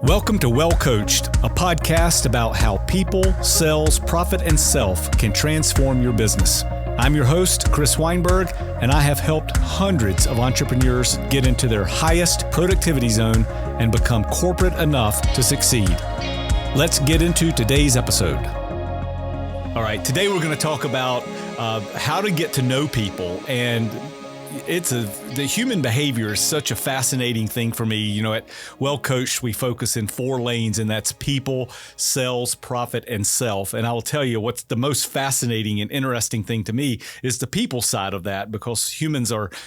Welcome to Well Coached, a podcast about how people, sales, profit, and self can transform your business. I'm your host, Chris Weinberg, and I have helped hundreds of entrepreneurs get into their highest productivity zone and become corporate enough to succeed. Let's get into today's episode. All right, today we're going to talk about how to get to know people, and the human behavior is such a fascinating thing for me. You know, at Well Coached, we focus in 4 lanes, and that's people, sales, profit, and self. And I will tell you what's the most fascinating and interesting thing to me is the people side of that, because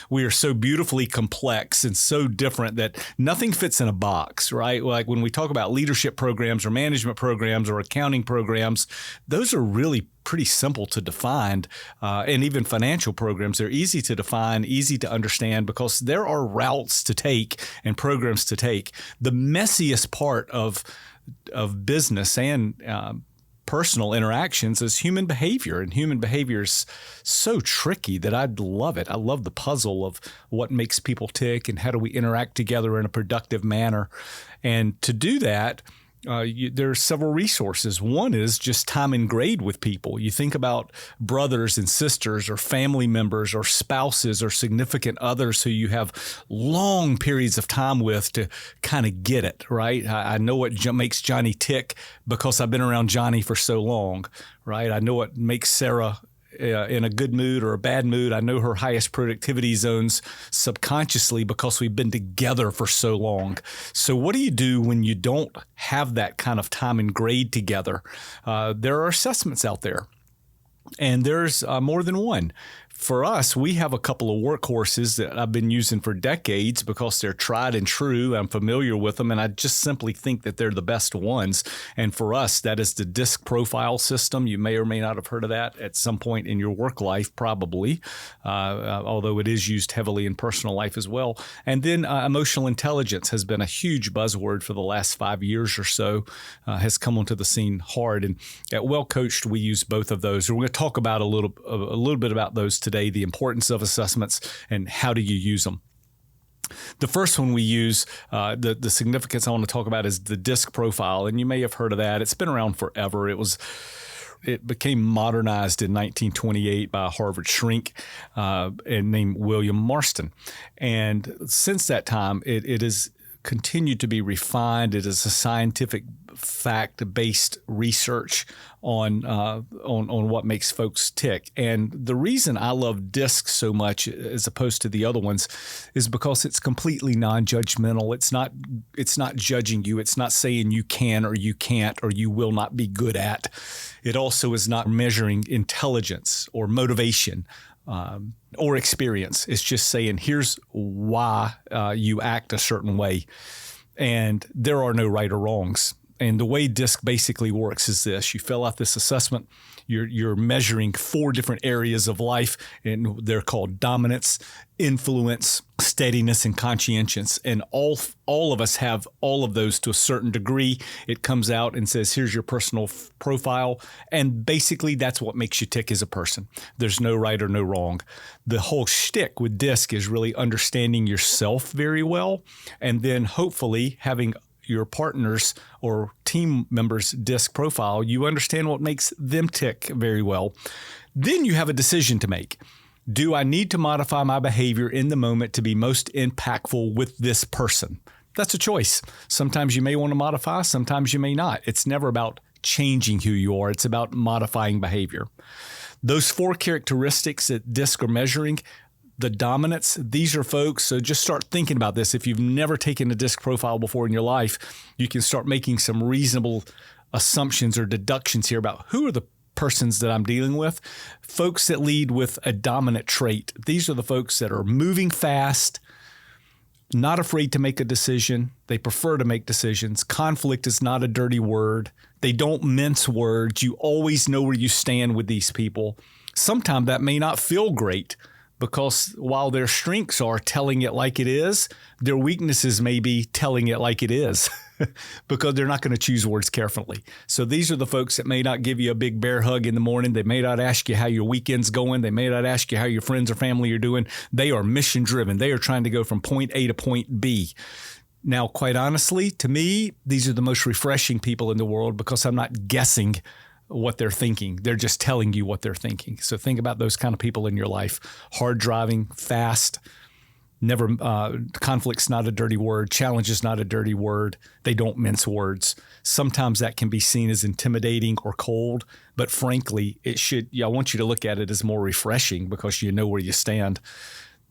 we are so beautifully complex and so different that nothing fits in a box, right? Like when we talk about leadership programs or management programs or accounting programs, those are really pretty simple to define, and even financial programs, they're easy to define, easy to understand, because there are routes to take and programs to take. The messiest part of business and personal interactions is human behavior, and human behavior is so tricky that I love it. I love the puzzle of what makes people tick and how do we interact together in a productive manner. And to do that, there are several resources. One is just time and grade with people. You think about brothers and sisters or family members or spouses or significant others who you have long periods of time with to kind of get it, right? I know what makes Johnny tick because I've been around Johnny for so long, right? I know what makes Sarah in a good mood or a bad mood. I know her highest productivity zones subconsciously because we've been together for so long. So what do you do when you don't have that kind of time and grade together? There are assessments out there, and there's more than one. For us, we have a couple of workhorses that I've been using for decades because they're tried and true. I'm familiar with them, and I just simply think that they're the best ones. And for us, that is the DISC profile system. You may or may not have heard of that at some point in your work life, probably, although it is used heavily in personal life as well. And then emotional intelligence has been a huge buzzword for the last 5 years or so, has come onto the scene hard. And at Well Coached, we use both of those. We're going to talk about a little bit about those today, the importance of assessments and how do you use them. The first one we use, the significance I want to talk about is the DISC profile, and you may have heard of that. It's been around forever. It became modernized in 1928 by a Harvard shrink named William Marston, and since that time, it has continued to be refined. It is a scientific fact-based research on what makes folks tick. And the reason I love DISC so much as opposed to the other ones is because it's completely non-judgmental. It's not judging you. It's not saying you can or you can't or you will not be good at. It also is not measuring intelligence or motivation or experience. It's just saying, here's why you act a certain way. And there are no right or wrongs. And the way DISC basically works is this. You fill out this assessment. You're measuring 4 different areas of life, and they're called dominance, influence, steadiness, and conscientious. And all of us have all of those to a certain degree. It comes out and says, here's your personal profile. And basically, that's what makes you tick as a person. There's no right or no wrong. The whole shtick with DISC is really understanding yourself very well, and then hopefully having your partners or team members' DISC profile, you understand what makes them tick very well. Then you have a decision to make. Do I need to modify my behavior in the moment to be most impactful with this person? That's a choice. Sometimes you may want to modify, sometimes you may not. It's never about changing who you are. It's about modifying behavior. Those 4 characteristics that DISC are measuring, the dominance, these are folks, so just start thinking about this. If you've never taken a DISC profile before in your life, you can start making some reasonable assumptions or deductions here about who are the persons that I'm dealing with. Folks that lead with a dominant trait. These are the folks that are moving fast, not afraid to make a decision. They prefer to make decisions. Conflict is not a dirty word. They don't mince words. You always know where you stand with these people. Sometimes that may not feel great, because while their strengths are telling it like it is, their weaknesses may be telling it like it is because they're not going to choose words carefully. So these are the folks that may not give you a big bear hug in the morning. They may not ask you how your weekend's going. They may not ask you how your friends or family are doing. They are mission driven. They are trying to go from point A to point B. Now, quite honestly, to me, these are the most refreshing people in the world because I'm not guessing what they're thinking. They're just telling you what they're thinking. So think about those kind of people in your life. Hard driving, fast, never, conflict's not a dirty word. Challenge is not a dirty word. They don't mince words. Sometimes that can be seen as intimidating or cold, but frankly, I want you to look at it as more refreshing because you know where you stand.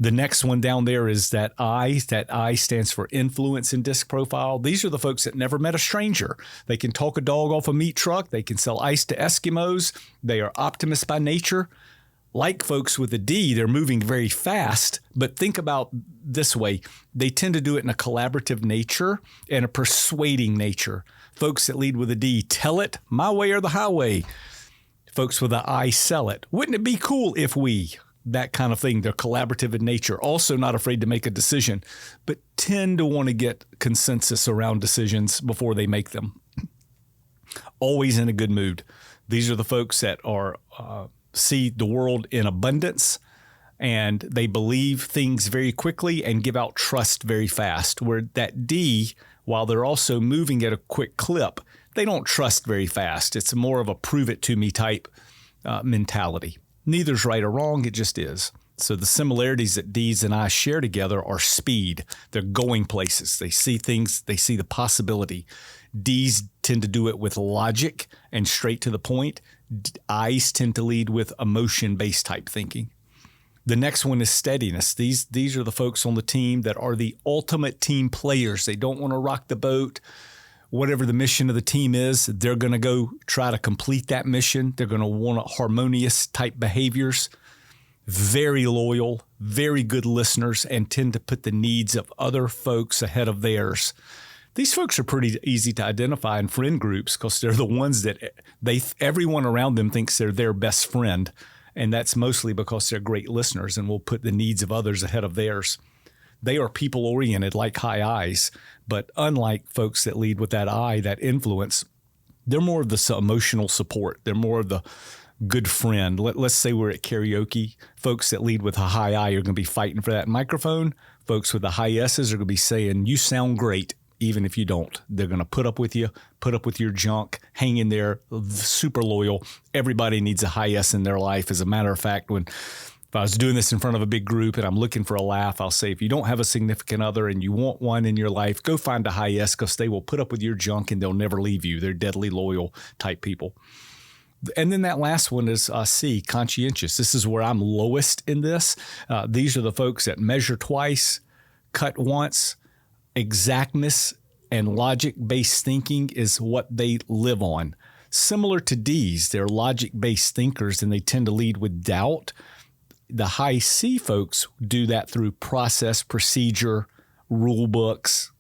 The next one down there is that I. That I stands for influence in disc profile. These are the folks that never met a stranger. They can talk a dog off a meat truck. They can sell ice to Eskimos. They are optimists by nature. Like folks with a D, they're moving very fast. But think about this way. They tend to do it in a collaborative nature and a persuading nature. Folks that lead with a D tell it, my way or the highway. Folks with an I sell it. Wouldn't it be cool if we... That kind of thing. They're collaborative in nature, also not afraid to make a decision, but tend to want to get consensus around decisions before they make them. Always in a good mood. These are the folks that are see the world in abundance, and they believe things very quickly and give out trust very fast. Where that D, while they're also moving at a quick clip, they don't trust very fast. It's more of a prove it to me type mentality. Neither's right or wrong, it just is. So the similarities that D's and I share together are speed. They're going places. They see things, they see the possibility. D's tend to do it with logic and straight to the point. I's tend to lead with emotion-based type thinking. The next one is steadiness. These are the folks on the team that are the ultimate team players. They don't want to rock the boat. Whatever the mission of the team is, they're going to go try to complete that mission. They're going to want harmonious type behaviors, very loyal, very good listeners, and tend to put the needs of other folks ahead of theirs. These folks are pretty easy to identify in friend groups because they're the ones that everyone around them thinks they're their best friend. And that's mostly because they're great listeners and will put the needs of others ahead of theirs. They are people-oriented like high I's, but unlike folks that lead with that I, that influence, they're more of the emotional support. They're more of the good friend. Let's say we're at karaoke. Folks that lead with a high I are going to be fighting for that microphone. Folks with the high S's are going to be saying, you sound great, even if you don't. They're going to put up with you, put up with your junk, hang in there, super loyal. Everybody needs a high S in their life. As a matter of fact, if I was doing this in front of a big group and I'm looking for a laugh, I'll say, if you don't have a significant other and you want one in your life, go find a high S because they will put up with your junk and they'll never leave you. They're deadly loyal type people. And then that last one is C, conscientious. This is where I'm lowest in this. These are the folks that measure twice, cut once. Exactness and logic-based thinking is what they live on. Similar to D's, they're logic-based thinkers and they tend to lead with doubt. The high C folks do that through process, procedure, rule books,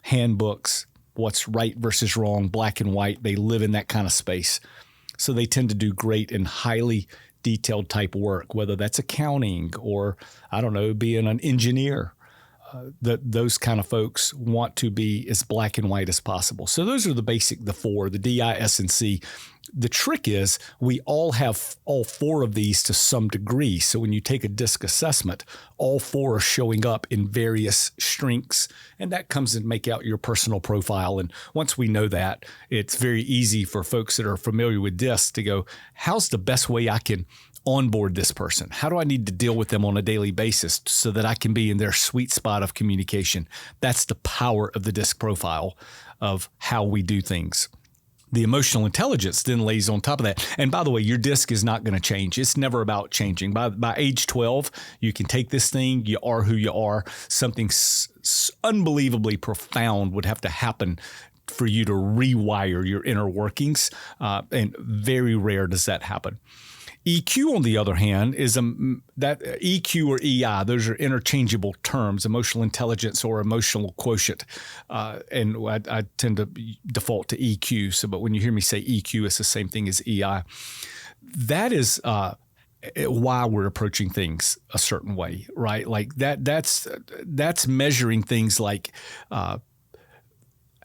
handbooks, what's right versus wrong, black and white. They live in that kind of space. So they tend to do great in highly detailed type work, whether that's accounting or, being an engineer. Those kind of folks want to be as black and white as possible. So those are the four, the D, I, S, and C. The trick is we all have all four of these to some degree. So when you take a DISC assessment, all four are showing up in various strengths, and that comes and make out your personal profile. And once we know that, it's very easy for folks that are familiar with DISC to go, how's the best way I can onboard this person? How do I need to deal with them on a daily basis so that I can be in their sweet spot of communication? That's the power of the DISC profile of how we do things. The emotional intelligence then lays on top of that. And by the way, your DISC is not going to change. It's never about changing. By age 12, you can take this thing. You are who you are. Something unbelievably profound would have to happen for you to rewire your inner workings. And very rare does that happen. EQ, on the other hand, is that EQ or EI. Those are interchangeable terms, emotional intelligence or emotional quotient. And I tend to default to EQ. But when you hear me say EQ, it's the same thing as EI. That is why we're approaching things a certain way, right? Like that's measuring things like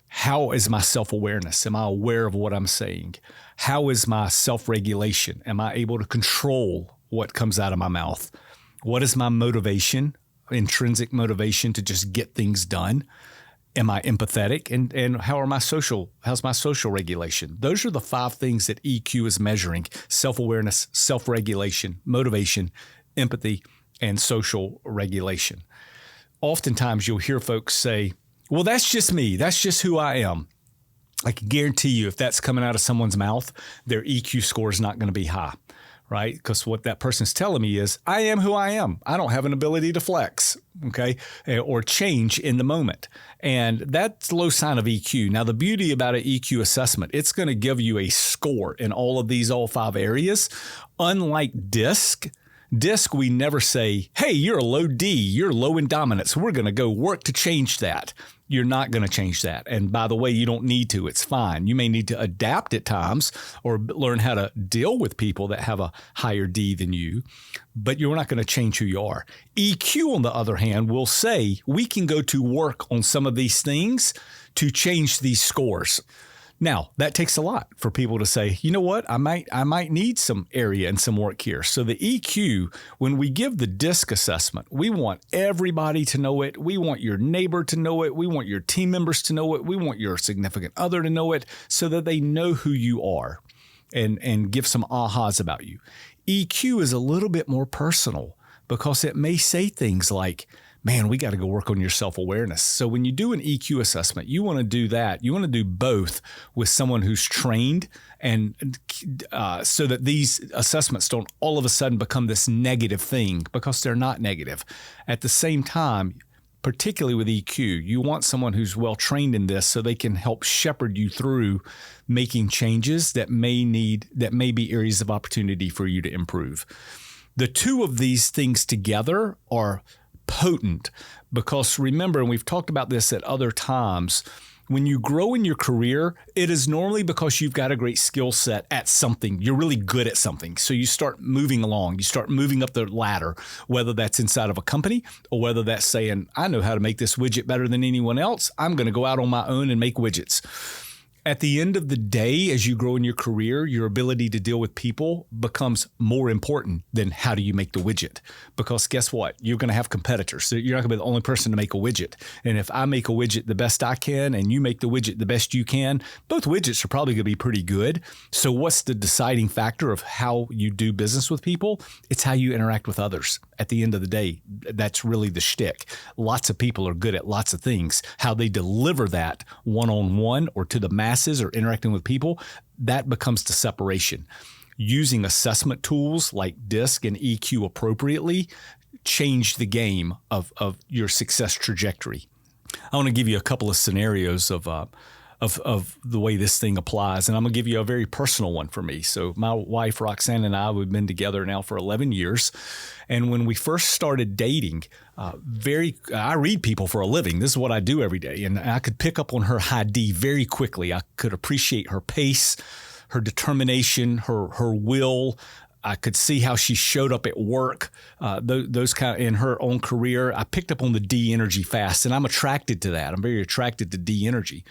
how is my self-awareness? Am I aware of what I'm saying? How is my self-regulation? Am I able to control what comes out of my mouth? What is my motivation, intrinsic motivation to just get things done? Am I empathetic? And how's my social regulation? Those are the 5 things that EQ is measuring: self-awareness, self-regulation, motivation, empathy, and social regulation. Oftentimes you'll hear folks say, well, that's just me. That's just who I am. I can guarantee you if that's coming out of someone's mouth, their EQ score is not going to be high, right? Because what that person's telling me is, I am who I am. I don't have an ability to flex, okay, or change in the moment. And that's a low sign of EQ. Now, the beauty about an EQ assessment, it's going to give you a score in all 5 areas. Unlike DISC, we never say, hey, you're a low D, you're low in dominance. We're going to go work to change that. You're not going to change that. And by the way, you don't need to. It's fine. You may need to adapt at times or learn how to deal with people that have a higher D than you, but you're not going to change who you are. EQ, on the other hand, will say we can go to work on some of these things to change these scores. Now, that takes a lot for people to say, you know what, I might need some area and some work here. So the EQ, when we give the DISC assessment, we want everybody to know it. We want your neighbor to know it. We want your team members to know it. We want your significant other to know it so that they know who you are and give some ahas about you. EQ is a little bit more personal because it may say things like, man, we got to go work on your self-awareness. So when you do an EQ assessment, you want to do that. You want to do both with someone who's trained, and so that these assessments don't all of a sudden become this negative thing, because they're not negative. At the same time, particularly with EQ, you want someone who's well trained in this so they can help shepherd you through making changes that may be areas of opportunity for you to improve. The 2 of these things together are potent, because remember, and we've talked about this at other times, when you grow in your career, it is normally because you've got a great skill set at something. You're really good at something. So you start moving along. You start moving up the ladder, whether that's inside of a company or whether that's saying, I know how to make this widget better than anyone else. I'm going to go out on my own and make widgets. At the end of the day, as you grow in your career, your ability to deal with people becomes more important than how do you make the widget. Because guess what? You're going to have competitors. So you're not going to be the only person to make a widget. And if I make a widget the best I can and you make the widget the best you can, both widgets are probably going to be pretty good. So what's the deciding factor of how you do business with people? It's how you interact with others. At the end of the day, that's really the shtick. Lots of people are good at lots of things. How they deliver that one-on-one or to the masses or interacting with people, that becomes the separation. Using assessment tools like DISC and EQ appropriately change the game of your success trajectory. I want to give you a couple of scenarios of the way this thing applies. And I'm going to give you a very personal one for me. So my wife, Roxanne, and I, we've been together now for 11 years. And when we first started dating, I read people for a living. This is what I do every day. And I could pick up on her high D very quickly. I could appreciate her pace, her determination, her will. I could see how she showed up at work, those kind of in her own career. I picked up on the D energy fast, and I'm attracted to that. I'm very attracted to D energy.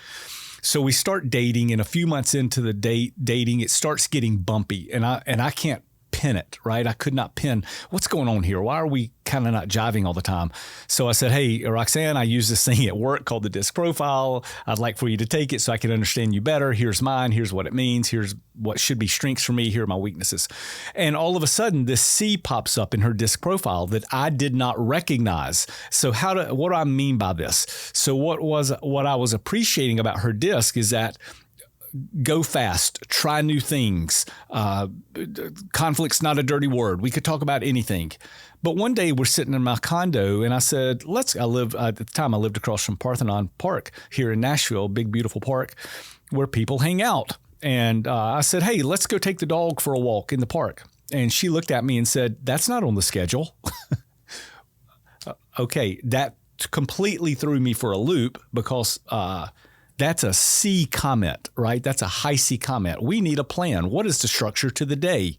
So we start dating, and a few months into the dating, it starts getting bumpy, and I can't pin it, right? I could not pin what's going on here. Why are we kind of not jiving all the time? So I said, hey, Roxanne, I use this thing at work called the DISC profile. I'd like for you to take it so I can understand you better. Here's mine. Here's what it means. Here's what should be strengths for me. Here are my weaknesses. And all of a sudden, this C pops up in her DISC profile that I did not recognize. So what do I mean by this? So what I was appreciating about her DISC is that go fast, try new things. Conflict's not a dirty word. We could talk about anything. But one day we're sitting in my condo and I said, at the time I lived across from Parthenon Park here in Nashville, big, beautiful park where people hang out. And I said, hey, let's go take the dog for a walk in the park. And she looked at me and said, that's not on the schedule. Okay, that completely threw me for a loop because that's a C comment, right? That's a high C comment. We need a plan. What is the structure to the day?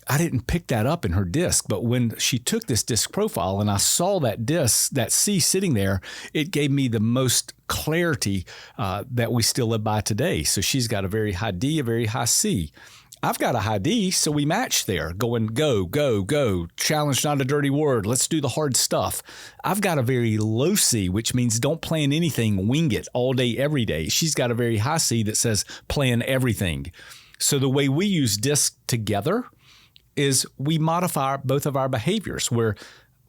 I didn't pick that up in her DISC, but when she took this DISC profile and I saw that DISC, that C sitting there, it gave me the most clarity that we still live by today. So she's got a very high D, a very high C. I've got a high D, so we match there, going go, go, go. Challenge, not a dirty word. Let's do the hard stuff. I've got a very low C, which means don't plan anything, wing it all day, every day. She's got a very high C that says plan everything. So the way we use DISC together is we modify both of our behaviors, where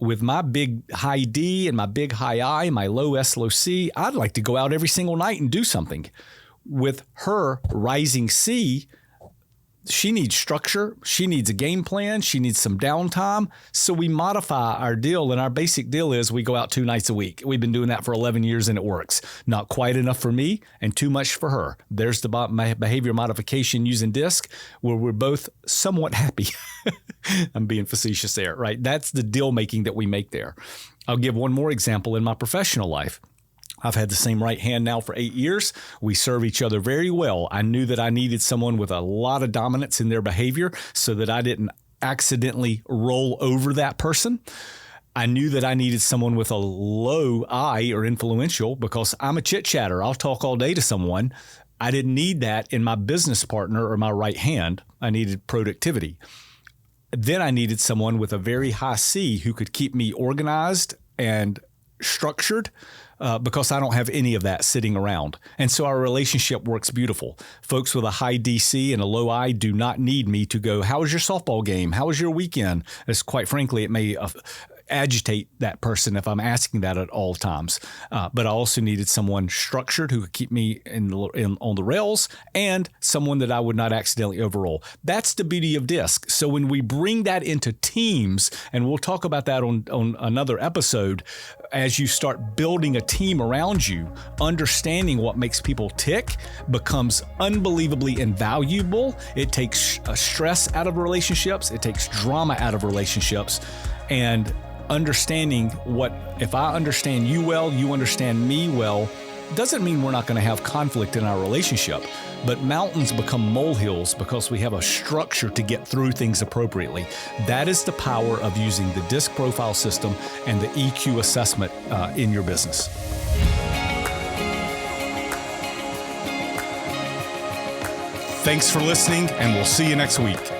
with my big high D and my big high I, my low S, low C, I'd like to go out every single night and do something. With her rising C, she needs structure. She needs a game plan. She needs some downtime. So we modify our deal, and our basic deal is we go out 2 nights a week. We've been doing that for 11 years and it works. Not quite enough for me and too much for her. There's the behavior modification using DISC, where we're both somewhat happy. I'm being facetious there, right? That's the deal making that we make there. I'll give one more example in my professional life. I've had the same right hand now for 8 years. We serve each other very well. I knew that I needed someone with a lot of dominance in their behavior so that I didn't accidentally roll over that person. I knew that I needed someone with a low I or influential because I'm a chit chatter. I'll talk all day to someone. I didn't need that in my business partner or my right hand. I needed productivity. Then I needed someone with a very high C who could keep me organized and structured, because I don't have any of that sitting around. And so our relationship works beautiful. Folks with a high DC and a low I do not need me to go, how was your softball game? How was your weekend? As quite frankly, it may agitate that person if I'm asking that at all times. But I also needed someone structured who could keep me on the rails, and someone that I would not accidentally overroll. That's the beauty of DISC. So when we bring that into teams, and we'll talk about that on another episode, as you start building a team around you, understanding what makes people tick becomes unbelievably invaluable. It takes stress out of relationships. It takes drama out of relationships. And understanding if I understand you well, you understand me well, doesn't mean we're not going to have conflict in our relationship, but mountains become molehills because we have a structure to get through things appropriately. That is the power of using the DISC profile system and the EQ assessment in your business. Thanks for listening, and we'll see you next week.